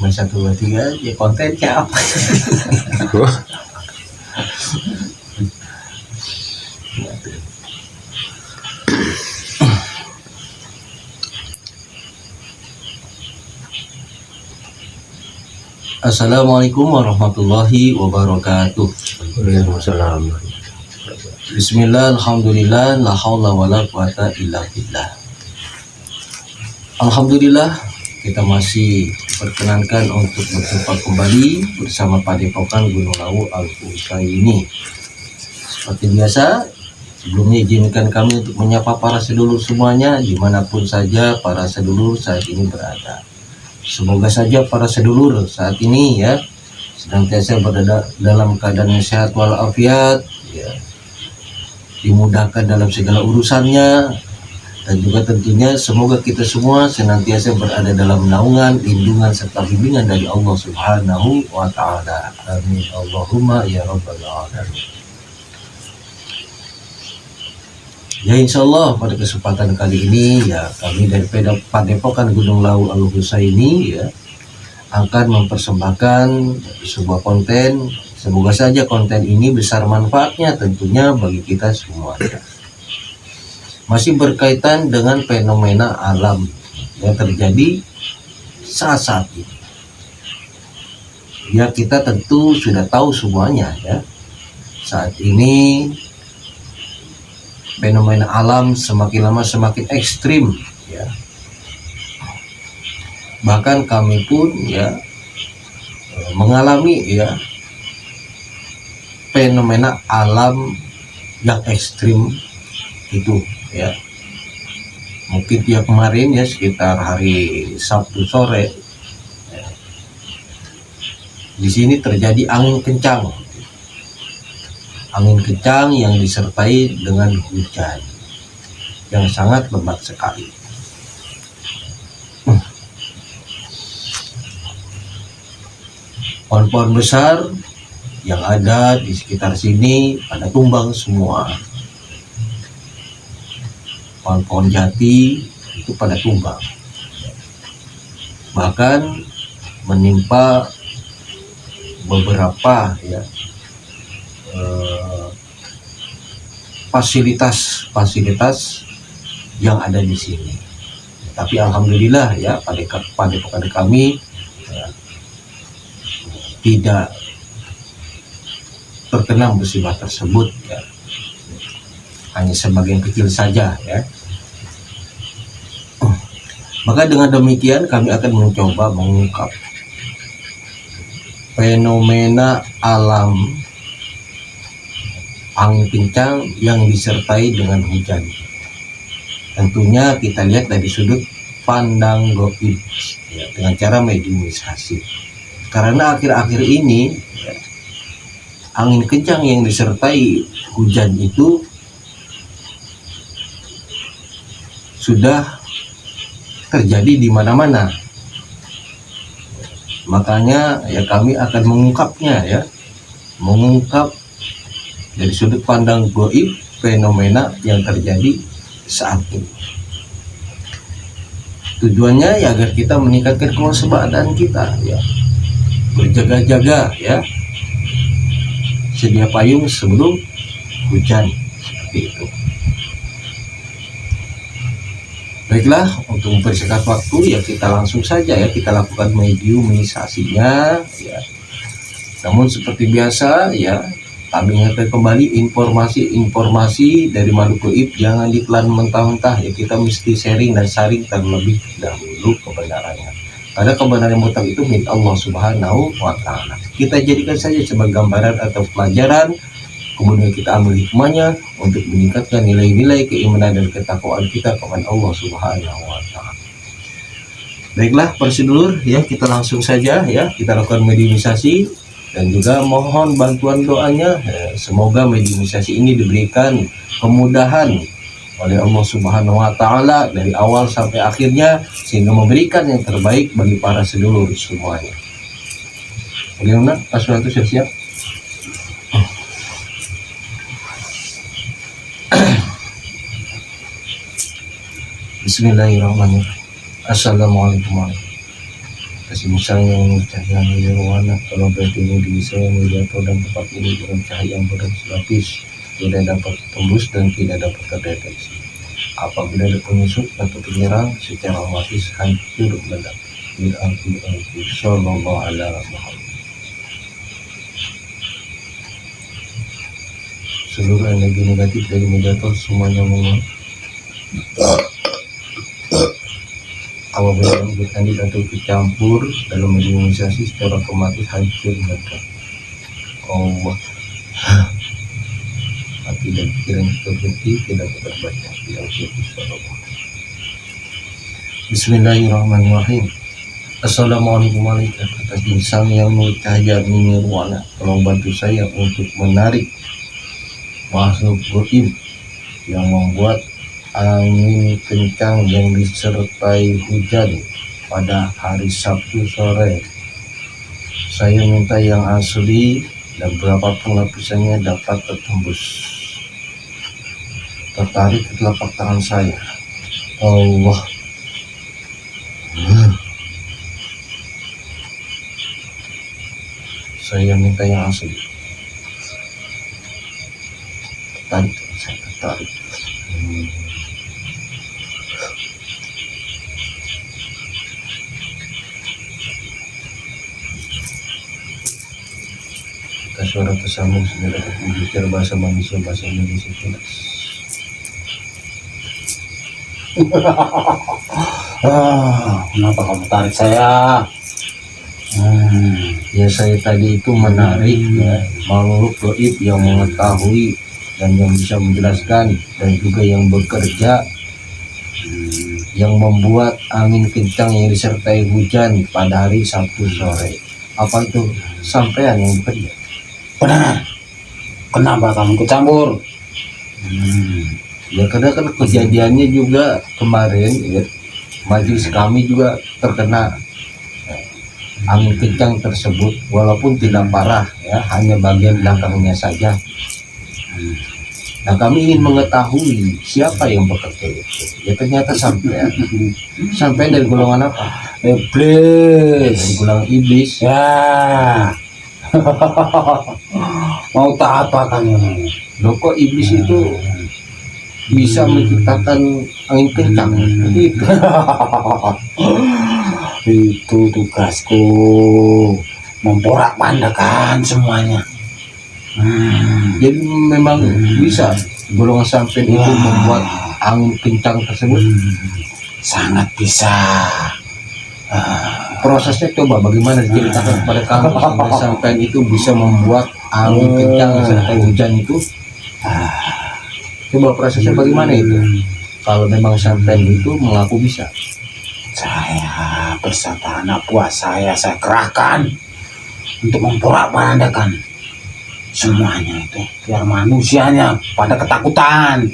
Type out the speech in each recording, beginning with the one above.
Cuma 1, 2, 3 ya kontennya apa? Assalamualaikum warahmatullahi wabarakatuh. Waalaikumsalam. Bismillah, alhamdulillah, la haula wala quwata illa billah. Alhamdulillah, kita masih diperkenankan untuk berjumpa kembali bersama Padepokan Gunung Lawu Al-Husaini. Seperti biasa, sebelumnya izinkan kami untuk menyapa para sedulur semuanya dimanapun saja para sedulur saat ini berada. Semoga saja para sedulur saat ini ya senantiasa berada dalam keadaan sehat walafiat, ya, dimudahkan dalam segala urusannya, dan juga tentunya semoga kita semua senantiasa berada dalam naungan, lindungan serta bimbingan dari Allah Subhanahu wa Ta'ala. Amin Allahumma ya rabbal alamin. Ya, insya Allah pada kesempatan kali ini ya kami dari Padepokan Gunung Lawu Al-Husaini ya akan mempersembahkan sebuah konten. Semoga saja konten ini besar manfaatnya tentunya bagi kita semua ya. Masih berkaitan dengan fenomena alam yang terjadi saat ini. Ya, kita tentu sudah tahu semuanya ya. Saat ini fenomena alam semakin lama semakin ekstrim ya. Bahkan kami pun ya mengalami ya fenomena alam yang ekstrim itu ya. Mungkin tiap kemarin ya sekitar hari Sabtu sore ya, di sini terjadi angin kencang. Angin kencang yang disertai dengan hujan yang sangat lebat sekali. Pohon-pohon besar yang ada di sekitar sini pada tumbang semua. Pohon-pohon jati itu pada tumbang. Bahkan menimpa beberapa ya fasilitas yang ada di sini. Tapi alhamdulillah ya padepokan kami ya, tidak terkena musibah tersebut ya. Hanya sebagian kecil saja ya. Maka dengan demikian kami akan mencoba mengungkap fenomena alam angin kencang yang disertai dengan hujan. Tentunya kita lihat dari sudut pandang gaib ya, dengan cara mediumisasi. Karena akhir-akhir ini ya, angin kencang yang disertai hujan itu sudah terjadi di mana-mana. Makanya ya kami akan mengungkapnya ya, mengungkap dari sudut pandang gaib fenomena yang terjadi saat ini. Tujuannya ya agar kita meningkatkan kewaspadaan kita ya, berjaga-jaga ya, sedia payung sebelum hujan, seperti itu. Baiklah, untuk mempersingkat waktu ya kita langsung saja ya kita lakukan mediumisasinya ya. Namun seperti biasa ya, kami ingatkan kembali informasi dari makhluk gaib jangan ditelan mentah-mentah ya, kita mesti sharing dan saring terlebih dahulu kebenarannya. Karena kebenaran mutlak itu milik Allah Subhanahu wa Ta'ala. Kita jadikan saja sebagai gambaran atau pelajaran, kemudian kita ambil hikmahnya untuk meningkatkan nilai-nilai keimanan dan ketakwaan kita kepada Allah Subhanahu wa Ta'ala. Baiklah para sedulur ya, kita langsung saja ya kita lakukan mediumisasi. Dan juga mohon bantuan doanya, semoga mediumisasi ini diberikan kemudahan oleh Allah Subhanahu wa Ta'ala dari awal sampai akhirnya, sehingga memberikan yang terbaik bagi para sedulur semuanya. Bagaimana Pak Suwanto, siap-siap? Bismillahirrahmanirrahim. Assalamualaikum warahmatullahi wabarakatuh. kasih musang yang cahaya nirwana, kalau berarti ini di saya mediator dan tempat ini dengan cahaya yang berlapis, tidak dapat tembus dan tidak dapat terdeteksi. Apabila ada penyusup atau penyerang secara otomatis hancur meledak. Sallallahu alaihi wasallam. Seluruh energi negatif dari mediator semuanya menguap. Apabila berkandid atau bercampur dalam imunisasi secara otomatis hancur meledak. Allah. Hati dan pikiran terhenti tidak terbaca, tidak terbaca. Bismillahirrahmanirrahim. Assalamualaikum warahmatullahi wabarakatuh. Sang yang cahaya nirwana, tolong bantu saya untuk menarik makhluk gaib yang membuat angin kencang yang disertai hujan pada hari Sabtu sore. Saya minta yang asli dan berapapun lapisannya dapat tertembus, tertarik ke telapak tangan saya. Allah. Saya minta yang asli. Tertarik, saya tertarik. Kita suara tersambung sehingga dapat berbicara bahasa manusia, bahasa Indonesia jelas. Kenapa kamu tarik saya? Ya saya tadi itu menarik ya, makhluk gaib yang mengetahui dan yang bisa menjelaskan dan juga yang bekerja, yang membuat angin kencang yang disertai hujan pada hari Sabtu sore. Apa itu sampean yang bekerja? Benar. Kenapa kamu ikut campur? Ya karena kan kejadiannya juga kemarin ya, majelis kami juga terkena angin kencang tersebut, walaupun tidak parah ya, hanya bagian belakangnya saja. Nah kami ingin mengetahui siapa yang bekerja itu. Ya ternyata sampai dari golongan apa? Iblis. Dari golongan iblis. Ya. Mau tak apa kamu? Loh kok iblis itu bisa menciptakan angin kencang seperti itu? Itu tugasku, memporak-pandakan semuanya. Jadi memang bisa golongan sampean itu membuat angin kencang tersebut? Sangat bisa. Prosesnya coba bagaimana diceritakan kepada kami sehingga sampean itu bisa membuat angin kencang serta hujan itu? Coba prosesnya bagaimana itu? Kalau memang sampean itu mengaku bisa. Saya beserta anak buah saya kerahkan untuk memporak-pandakan semuanya itu biar manusianya pada ketakutan.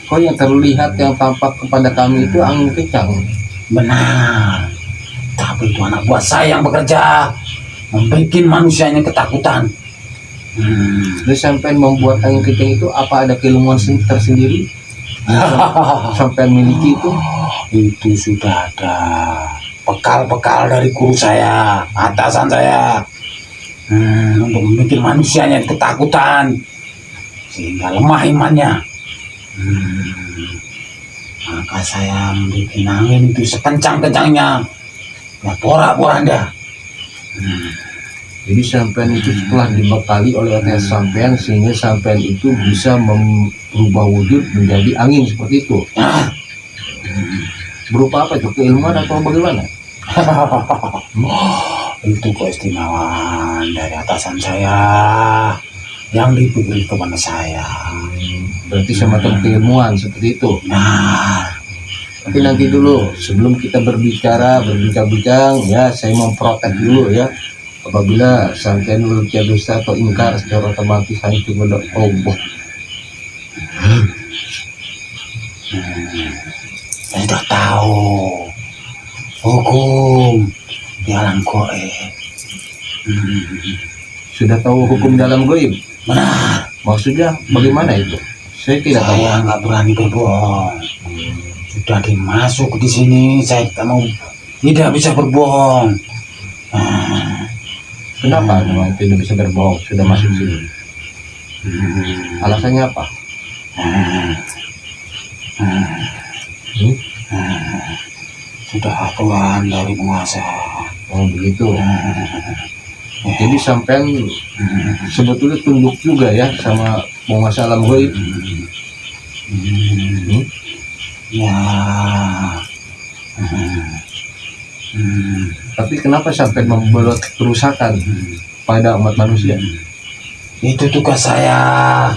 Kok yang terlihat yang tampak kepada kami itu angin kencang? Benar, tapi itu anak buah saya yang bekerja membuat manusianya ketakutan. Terus sampean membuat angin kencang itu apa ada keilmuan tersendiri yang sampean miliki itu? Itu sudah ada bekal-bekal dari guru saya, atasan saya, untuk membuat manusianya ketakutan sehingga lemah imannya. Maka saya membuat angin itu sekencang-kencangnya ya porak-poranda. Jadi sampean itu setelah dibekali oleh atas sampean sehingga sampean itu bisa merubah wujud menjadi angin seperti itu. Berupa apa itu? Keilmuan atau bagaimana? Itu keistimewaan dari atasan saya yang diberi kepada saya. Berarti semacam keilmuan seperti itu. Nah, Tapi nanti dulu sebelum kita berbincang-bincang ya, saya memprotek dulu ya. Apabila sampean berbicara dusta atau ingkar secara otomatis hancur kepada Allah. saya sudah tahu hukum di alam goib. Sudah tahu hukum dalam gaib? Benar. Maksudnya bagaimana itu? Saya tidak tahu. Saya nggak berani berbohong. Sudah dimasuk di sini, saya tidak mau tidak bisa berbohong. Ah, Kenapa memang tidak bisa berbohong sudah masuk sini? Alasannya apa? Hmm? Sudah Tuhan dari penguasa. Oh begitu. Jadi sampean sebetulnya tunduk juga ya sama penguasa alam gaib. Hmm? Ya. Tapi kenapa sampai membuat kerusakan pada umat manusia? Itu tugas saya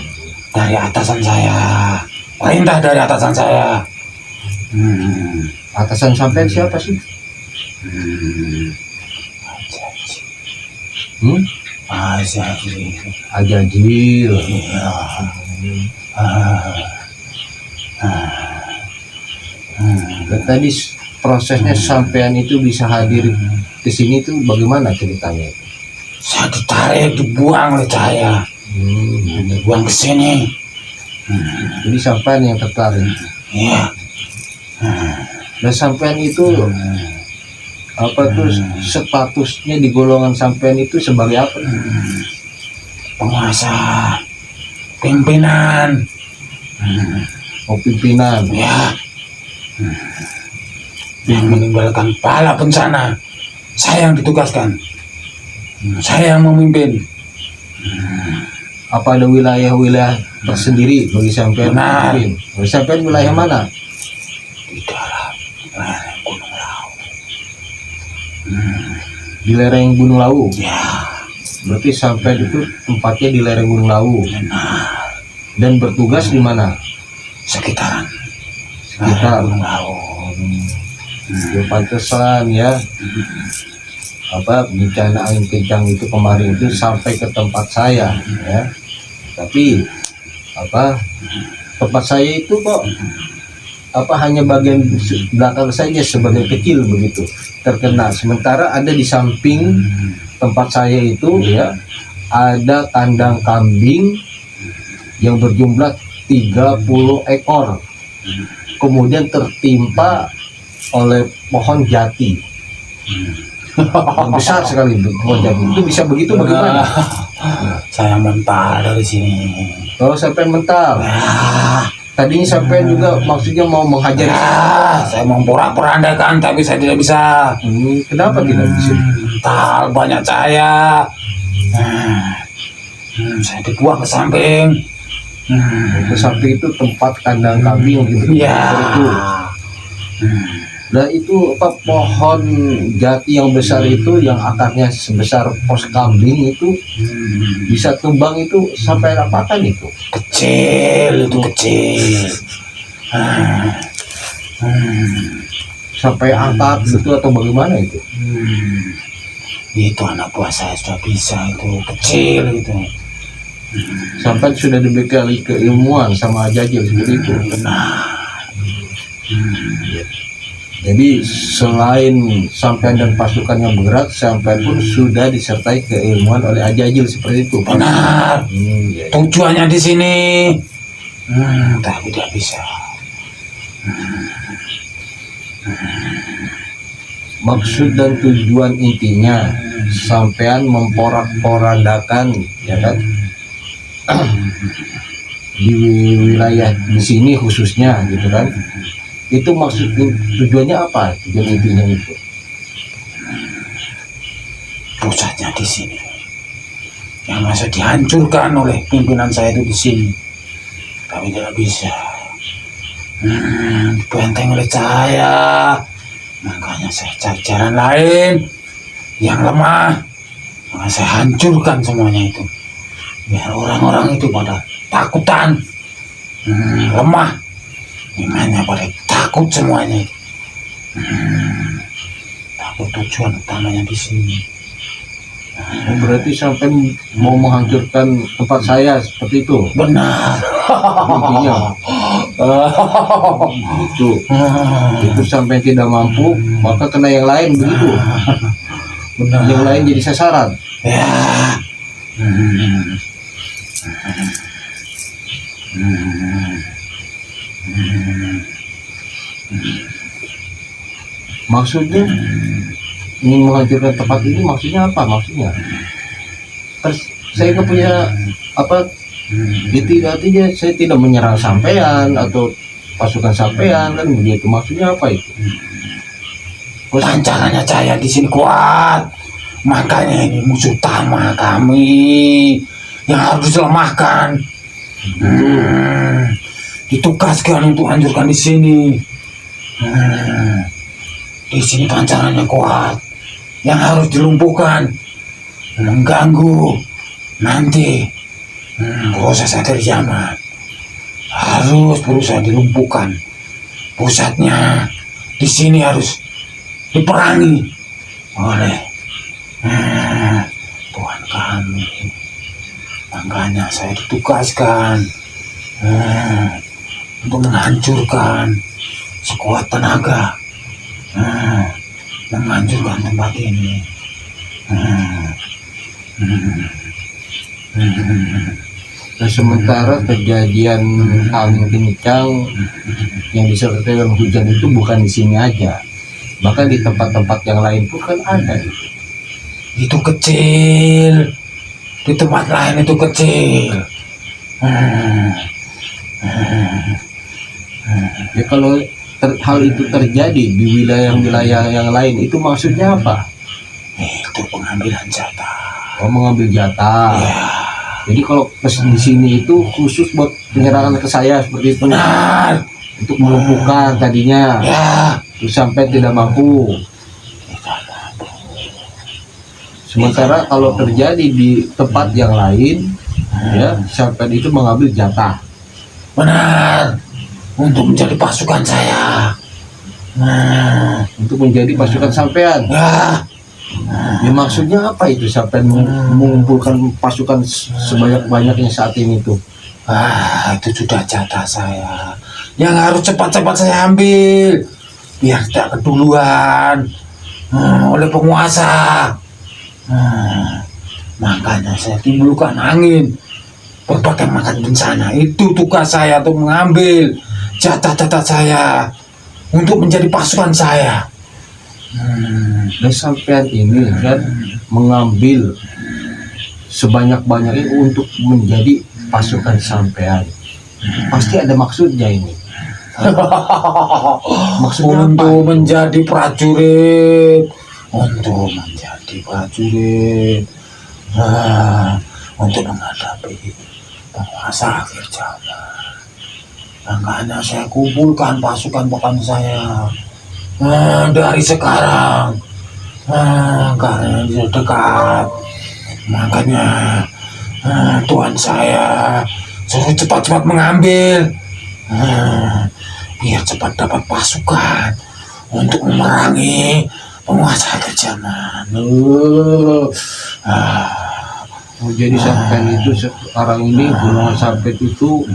dari atasan saya. Perintah dari atasan saya. Atasan sampean siapa sih? Hmm? Ajajil. Iya. Dan tadi prosesnya sampean itu bisa hadir ke sini tuh bagaimana ceritanya? Saya ditarik, dibuang oleh saya. Dibuang ke sini. Jadi sampean yang tertarik. Iya. Dan sampean itu apa tuh statusnya di golongan sampean itu sebagai apa? Penguasa, pimpinan. Oh pimpinan. Ya. Yang meninggalkan pala bencana. Saya yang ditugaskan. Saya yang memimpin. Apa ada wilayah-wilayah tersendiri bagi sampean? Benar. Bagi sampean wilayah mana? Di dalam lereng Gunung Lawu. Di lereng Gunung Lawu. Ya. Berarti sampean itu tempatnya di lereng Gunung Lawu. Benar. Dan bertugas di mana? Sekitaran Sekitar. Gunung Lawu. Ya pantesan ya. Apa bencana angin kencang itu kemarin itu sampai ke tempat saya ya. Tapi apa tempat saya itu kok apa hanya bagian belakang saja sebagian kecil begitu terkena, sementara ada di samping tempat saya itu ya ada kandang kambing yang berjumlah 30 ekor kemudian tertimpa oleh pohon jati yang besar sekali pohon jati itu. Bisa begitu bagaimana? Saya mental dari sini. Kalau sampai mental tadinya sampai juga maksudnya mau menghajar. Saya memporak-porandakan tapi saya tidak bisa. Kenapa tidak bisa? Mental banyak saya. Saya dibuang ke samping. Ke samping itu tempat kandang kambing gitu. Iya. Itu. Nah itu apa pohon jati yang besar itu yang akarnya sebesar pos kambing itu bisa tumbang itu sampai apaan itu? Kecil itu kecil. Sampai angkat gitu atau bagaimana itu? Itu anak buah saya sudah bisa itu kecil itu. Sampai sudah dibekali keilmuan sama Jajil seperti itu. Benar. Jadi selain sampean dan pasukan yang bergerak, sampean pun sudah disertai keilmuan oleh Ajajil seperti itu. Benar. Ya. Tujuannya di sini. Tapi tidak bisa. Maksud dan tujuan intinya sampean memporak-porandakan ya kan di wilayah di sini khususnya gitu kan. Itu maksud tujuannya apa? Tujuan intinya itu. Pusatnya di sini. Yang masa dihancurkan oleh pimpinan saya itu di sini. Tapi tidak bisa. Dibenteng oleh saya. Makanya saya cari jalan lain yang lemah. Maka saya hancurkan semuanya itu. Biar orang-orang itu pada takutan. Lemah. Imannya pada takut semuanya. Takut tujuan utamanya di sini. Berarti sampai mau menghancurkan tempat saya seperti itu. Benar. Intinya itu sampai tidak mampu maka kena yang lain begitu. Benar. Yang lain jadi sasaran. Ya. Maksudnya ingin menghancurkan tempat ini, maksudnya apa maksudnya? Terus saya nggak punya apa, itu artinya saya tidak menyerang sampean atau pasukan sampean kan begitu, maksudnya apa itu? Pancarannya saya di sini kuat, makanya ini musuh utama kami yang harus dilemahkan. Ditugaskan untuk hancurkan di sini. Di sini pancarannya kuat, yang harus dilumpuhkan, mengganggu nanti proses akhir zaman. Harus berusaha dilumpuhkan. Pusatnya di sini harus diperangi oleh Tuhan kami. Makanya saya ditugaskan untuk menghancurkan sekuat tenaga, menghancurkan tempat ini. Nah, sementara kejadian angin kencang yang disertai dengan hujan itu bukan di sini aja, bahkan di tempat-tempat yang lain pun kan ada. Itu kecil, di tempat lain itu kecil. Ya kalau hal itu terjadi di wilayah-wilayah yang lain, itu maksudnya apa? Itu pengambilan jatah. Oh, mengambil jatah. Ya, Jadi kalau di sini itu khusus buat penyerangan ke saya seperti itu, benar. untuk melumpuhkan tadinya, Ya, terus sampai tidak mampu. Sementara kalau terjadi di tempat yang lain, ya sampai itu mengambil jatah. benar. Untuk menjadi pasukan saya. Untuk menjadi pasukan sampean. Ya, Ya, maksudnya apa itu sampean mengumpulkan pasukan sebanyak-banyaknya saat ini tuh? itu sudah jatah saya. Yang harus cepat-cepat saya ambil, biar tidak keduluan oleh penguasa. Makanya saya timbulkan angin, berbagai macam bencana. Itu tugas saya untuk mengambil jatah-jatah saya untuk menjadi pasukan saya. Dan sampean ini kan mengambil sebanyak-banyaknya untuk menjadi pasukan sampean. Pasti ada maksudnya ini. Maksudnya Untuk apa? menjadi prajurit, untuk menjadi prajurit, untuk menghadapi penguasa akhir zaman. Makanya saya kumpulkan pasukan saya dari sekarang, karena dia dekat. Makanya Tuhan saya suruh cepat-cepat mengambil, biar cepat dapat pasukan untuk memerangi penguasa akhir zaman. Oh, jadi sampean itu sekarang ini golongan sampean itu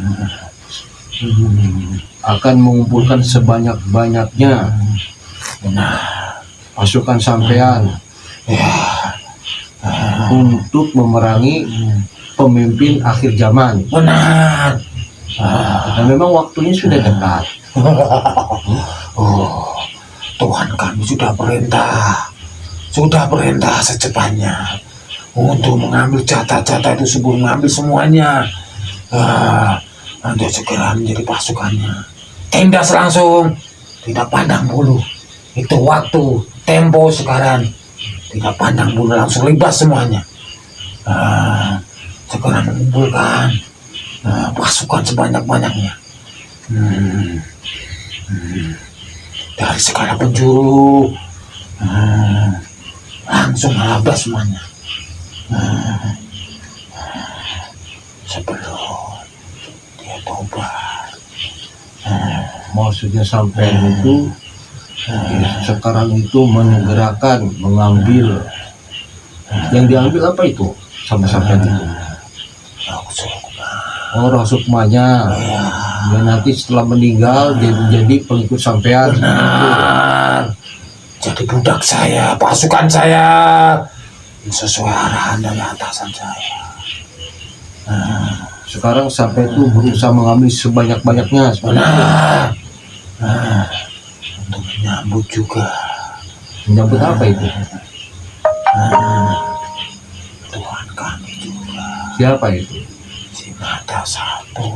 akan mengumpulkan sebanyak-banyaknya pasukan sampean untuk memerangi pemimpin akhir zaman. Benar. Dan memang waktunya sudah dekat. Tuhan kami sudah perintah secepatnya untuk mengambil jatah-jatah itu, sebelum mengambil semuanya, nanti segera menjadi pasukannya. Tindas langsung, tidak pandang bulu. Itu waktu, tempo sekarang, tidak pandang bulu, langsung libas semuanya. Segera mengumpulkan pasukan sebanyak-banyaknya. Dari segala penjuru, langsung habis semuanya. Sebelum dia tobat. Maksudnya sampean itu sekarang itu menyegerakan mengambil. Yang diambil apa itu sama sampean itu? Oh, sukmanya. Ya, nanti setelah meninggal jadi pengikut sampean. Benar. Jadi budak saya, pasukan saya, sesuai arahan dari atasan saya. Sekarang sampai itu berusaha mengambil sebanyak-banyaknya. Benar. Untuk menyambut juga Menyambut apa itu? Tuhan kami juga, Siapa itu? si mata satu.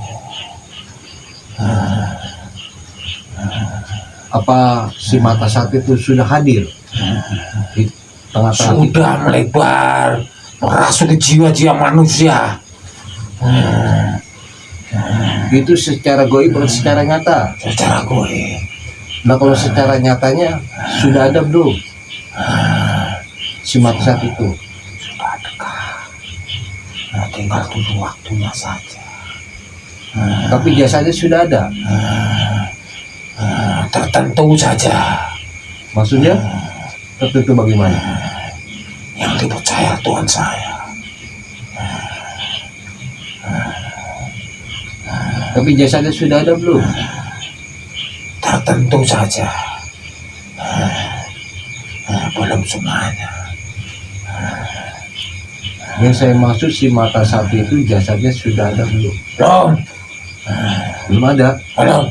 Apa si mata satu itu sudah hadir di tengah-tengah kita? Sudah melebar merasuki jiwa-jiwa manusia. Itu secara goib atau secara nyata? Secara gue Nah kalau secara nyatanya sudah ada belum si mata satu itu? sudah dekat. Nah, tinggal tunggu waktunya saja. Tapi jasanya sudah ada. Tertentu saja Maksudnya tertentu bagaimana? yang dipercaya Tuhan saya. Tapi jasanya sudah ada belum? Tertentu saja. Belum semuanya. Yang saya maksud si mata satu itu jasadnya sudah ada belum? Belum. Belum ada. Belum.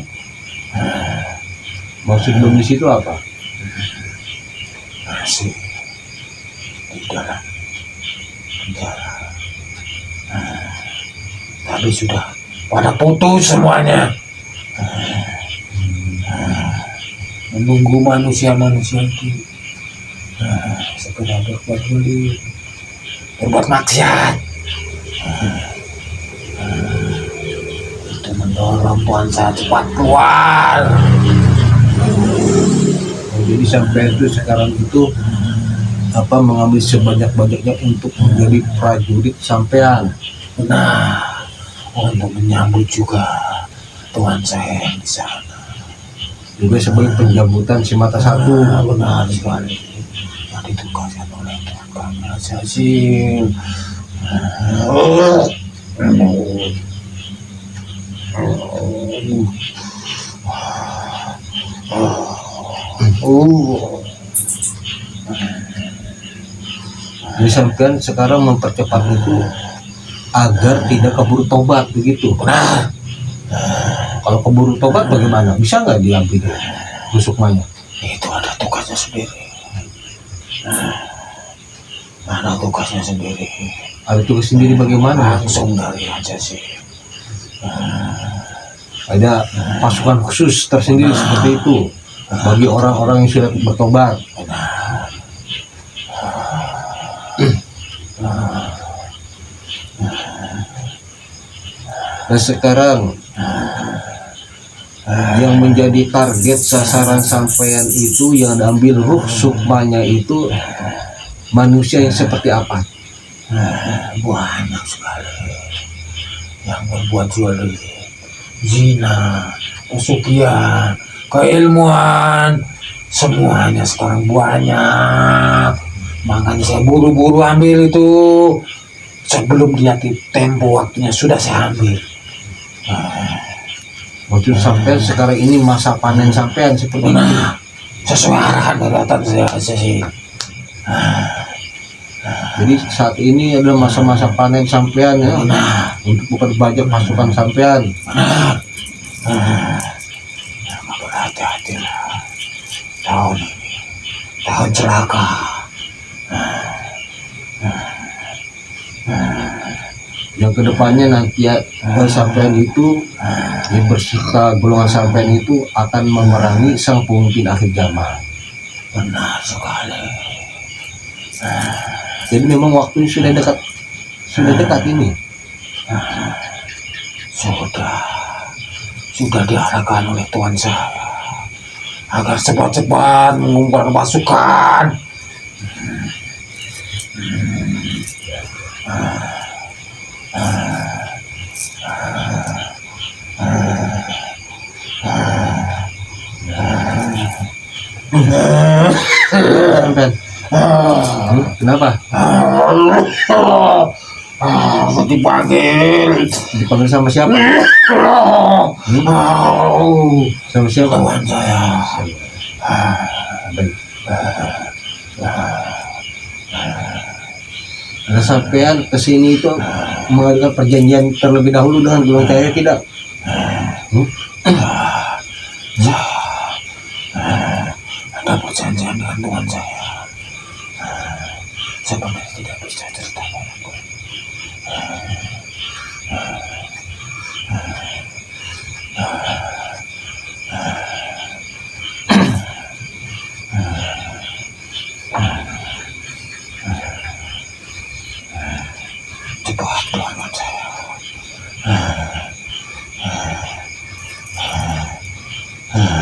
Maksud belum di situ apa? Masih di dalam penjara. Tapi sudah pada putus semuanya. Menunggu manusia-manusia itu sekedar berbuat beli, berbuat maksiat. Itu mendorong Tuhan saya cepat keluar. Jadi sampai itu sekarang itu mengambil sebanyak-banyaknya untuk menjadi prajurit sampean. Nah, untuk menyambut juga Tuhan saya yang di sana. Juga sebagai penjambutan si mata satu. Benar sekali. Yang ditugaskan oleh Tuhan kami Azazil. Jadi sampean sekarang mempercepat itu agar tidak keburu tobat begitu. Benar. Kalau keburu tobat bagaimana? Bisa nggak diambil sukmanya? Itu ada tugasnya sendiri. Ada tugasnya sendiri. Ada tugas sendiri bagaimana? Langsung dari aja sih. Ada pasukan khusus tersendiri seperti itu bagi orang-orang yang sudah bertobat. Dan sekarang yang menjadi target sasaran sampean itu yang diambil ruh sukmanya itu manusia yang seperti apa? Banyak sekali yang berbuat jual beli, zina, pesugihan, keilmuan, semuanya sekarang banyak. Makanya saya buru-buru ambil itu sebelum dia tempo waktunya sudah saya ambil. Maksud sampean sekarang ini masa panen sampean seperti itu. Nah, sesuai arahan dari atas saya sih. Jadi saat ini adalah masa-masa panen sampean ya, untuk bukan bajak pasukan sampean. Berhati-hatilah. Tahun ini tahun celaka. Yang kedepannya nanti ya, sampean itu yang berserta golongan sampean itu akan memerangi sang pemimpin akhir zaman. Benar sekali. Jadi memang waktunya sudah dekat ini. Sudah diarahkan oleh Tuhan saya agar cepat-cepat mengumpulkan pasukan. Sampean. Kenapa? Dipanggil sama siapa? Sama siapa? Tuhan saya. Baik. Nah, sampean kesini itu mengadakan perjanjian terlebih dahulu dengan golongan saya tidak? ada perjanjian dengan Tuhan saya. Sebenarnya tidak bisa cerita padaku. Cepat keluarkan saya.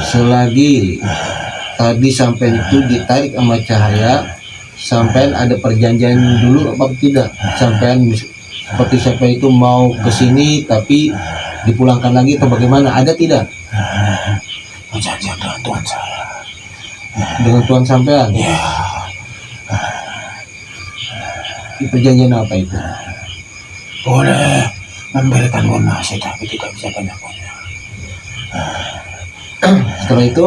Selagi tadi sampai itu ditarik sama Cahaya, sampai ada perjanjian dulu apa tidak? Sampai seperti sampai itu mau ke sini tapi dipulangkan lagi atau bagaimana? Ada tidak? Perjanjian dengan Tuhan saya. Dengan Tuhan sampean? Ya, Perjanjian apa itu? boleh memberikan donasi tapi tidak bisa banyak-banyak. Setelah itu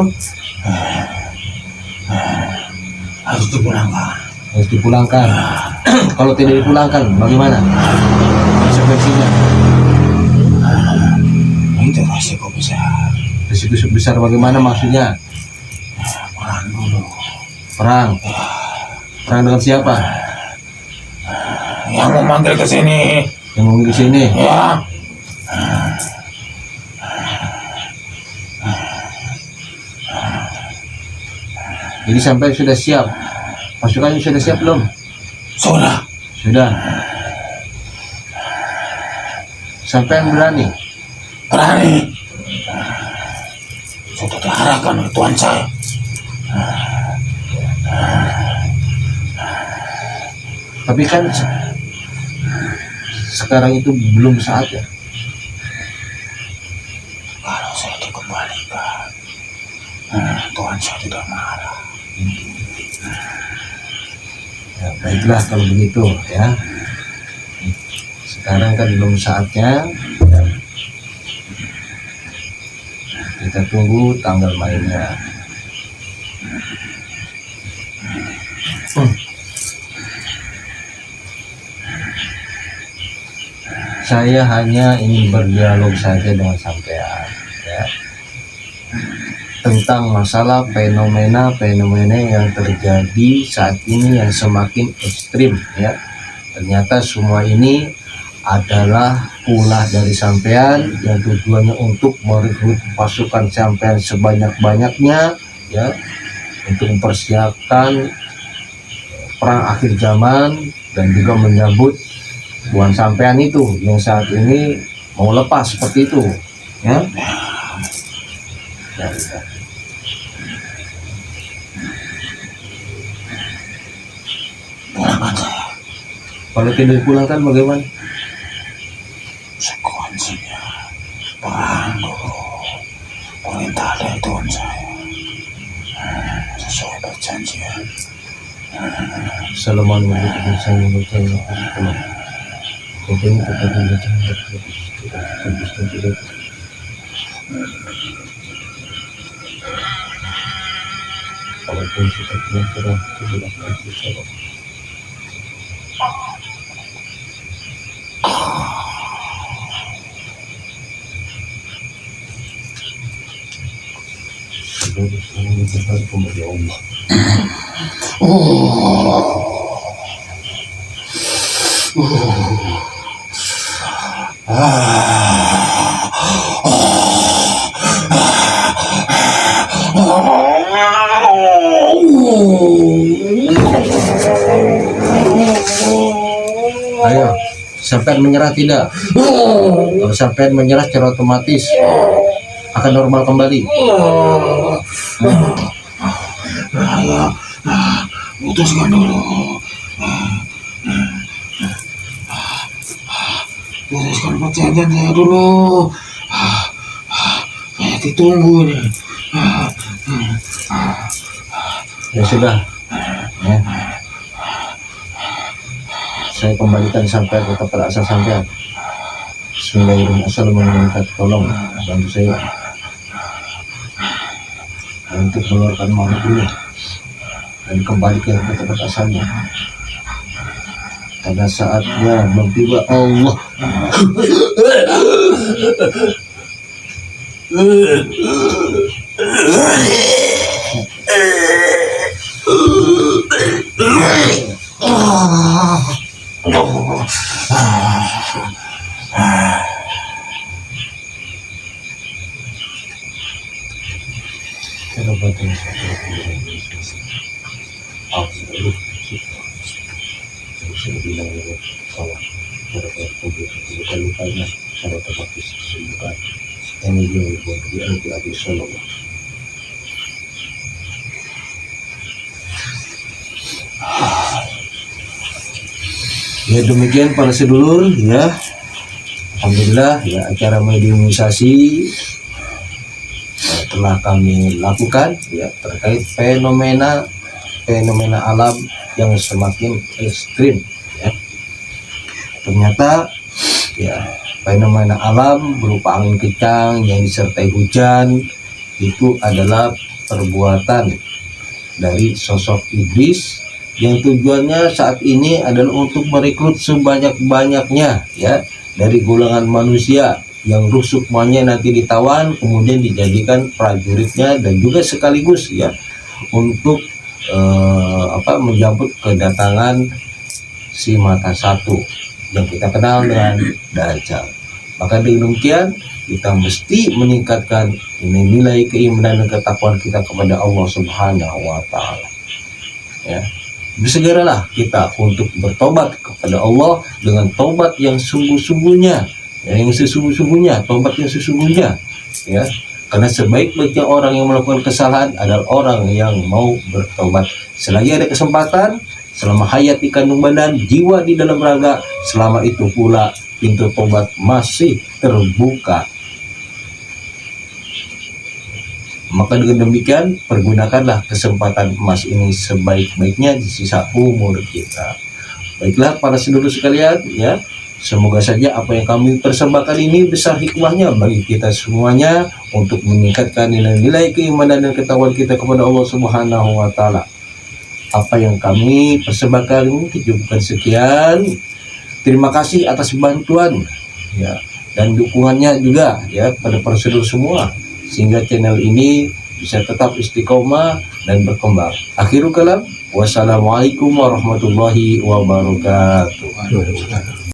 Harus dipulangkan. harus dipulangkan. Kalau tidak dipulangkan, bagaimana konsekuensinya? Itu resiko besar. Risiko besar bagaimana maksudnya? Perang dulu. Perang? Perang dengan siapa? Yang memanggil ke sini. Yang mau ke sini? Ya, Jadi sampai sudah siap? Pasukannya sudah siap belum? sudah. Sudah. Sampai berani? Berani. Sudah diarahkan oleh Tuhan saya. Tapi kan sekarang itu belum saatnya. Kalau saya dikembalikan, Tuhan saya tidak marah. Ya, baiklah kalau begitu ya. Sekarang kan belum saatnya ya. Kita tunggu tanggal mainnya. Saya hanya ingin berdialog saja dengan sampean ya, tentang masalah fenomena yang terjadi saat ini yang semakin ekstrim ya. Ternyata semua ini adalah ulah dari sampean yang tujuannya untuk merekrut pasukan sampean sebanyak-banyaknya ya, untuk mempersiapkan perang akhir zaman dan juga menyambut Tuhan sampean itu yang saat ini mau lepas seperti itu ya. Ya, ya. Pulangkan saya. Kalau tidak dipulangkan bagaimana? Sekuensinya perang dulu. Perintah dari Tuhan saya. Sesuai perjanjian. Assalamualaikum warahmatullahi wabarakatuh. Walaupun kita tidak pernah kasih. Kepada Allah. Ayo, sampai menyerah tidak? Kalau sampai menyerah secara otomatis akan normal kembali. Ayo, putuskan dulu. Putuskan perjanjian saya dulu. Saya ditunggu nih. Ya sudah ya. Saya kembalikan sampai ke tempat asal sampai. Bismillahirrahmanirrahim. Tolong bantu saya untuk mengeluarkan makhluk ini dan kembalikan ke tempat asalnya. Pada saatnya belum tiba Allah. Saya bilang kawan pada lupa-lupanya pada tempat kesibukan ini dia buat dia nanti habis solo. Ya demikian para sedulur ya, alhamdulillah ya acara mediumisasi telah kami lakukan ya terkait fenomena alam yang semakin ekstrim ya. Ternyata ya fenomena alam berupa angin kencang yang disertai hujan itu adalah perbuatan dari sosok iblis yang tujuannya saat ini adalah untuk merekrut sebanyak-banyaknya ya dari golongan manusia yang rusukmannya nanti ditawan kemudian dijadikan prajuritnya dan juga sekaligus ya untuk menjemput kedatangan si mata satu yang kita kenal dengan Dajjal. Maka dengan demikian kita mesti meningkatkan nilai keimanan dan ketakwaan kita kepada Allah Subhanahu wa taala. Ya. Bersegeralah kita untuk bertobat kepada Allah dengan tobat yang sungguh-sungguhnya, tobat yang sesungguhnya, ya. Karena sebaik-baiknya orang yang melakukan kesalahan adalah orang yang mau bertobat. Selagi ada kesempatan, selama hayat di kandung badan, jiwa di dalam raga, selama itu pula pintu tobat masih terbuka. Maka dengan demikian pergunakanlah kesempatan emas ini sebaik-baiknya di sisa umur kita. Baiklah para sedulur sekalian ya, semoga saja apa yang kami persembahkan ini besar hikmahnya bagi kita semuanya untuk meningkatkan nilai-nilai keimanan dan ketakwaan kita kepada Allah Subhanahu wa taala. Apa yang kami persembahkan ini cukupkan sekian. Terima kasih atas bantuan ya dan dukungannya juga ya pada para sedulur semua, sehingga channel ini bisa tetap istiqomah dan berkembang. Akhirul kalam, wassalamualaikum warahmatullahi wabarakatuh.